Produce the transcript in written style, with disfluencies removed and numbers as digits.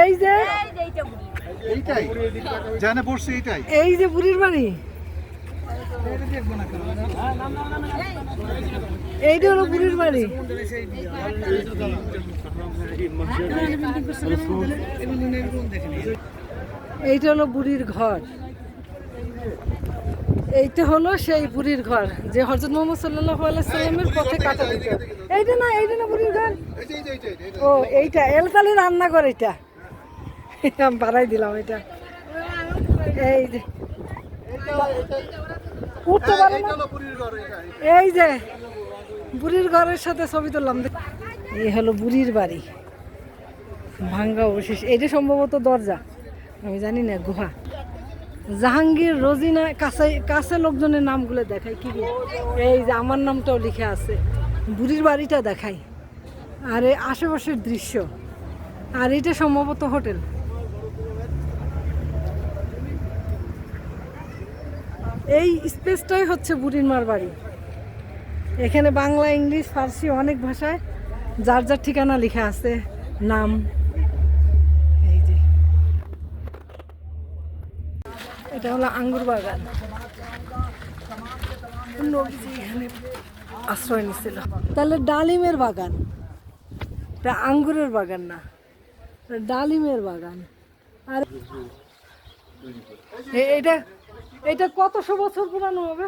এই যে এইটাই জানে পড়ছে এইটাই এই যে বুড়ির বাড়ি, এইটা হলো বুড়ির বাড়ি। এইটা হলো বুড়ির ঘর, এইটা হলো সেই বুড়ির ঘর যে হযরত মুহাম্মদ সাল্লাল্লাহু আলাইহি সাল্লামের পথে কাটা দিত। এইটা না বুড়ির ঘর। ও এইটা এলকালি রান্না করে, এটা আমি বাড়াই দিলাম। এটা এই যে উঠতে পারে না, এই যে বুড়ির ঘরের সাথে ছবি তুললাম। এই হলো বুড়ির বাড়ি, ভাঙ্গা অবশেষ। এইটা সম্ভবত দরজা, আমি জানি না, গুহা। জাহাঙ্গীর, রোজিনা, কাছে কাছে লোকজনের নামগুলো দেখাই কি, এই যে আমার নামটাও লিখে আছে। বুড়ির বাড়িটা দেখাই, আর এই আশেপাশের দৃশ্য, আর এটা সম্ভবত হোটেল। এই স্পেসটাই হচ্ছে বুড়ির মার বাড়ি। এখানে বাংলা, ইংলিশ, ফার্সি অনেক ভাষায় যার যার ঠিকানা লেখা আছে, নাম। এই যে এটা হলো আঙ্গুর বাগান, নবীজি এখানে আশ্রয় নিছিল। তাহলে ডালিমের বাগান, এটা আঙ্গুরের বাগান না, ডালিমের বাগান। আর এটা এটা কতশো বছর পুরানো হবে?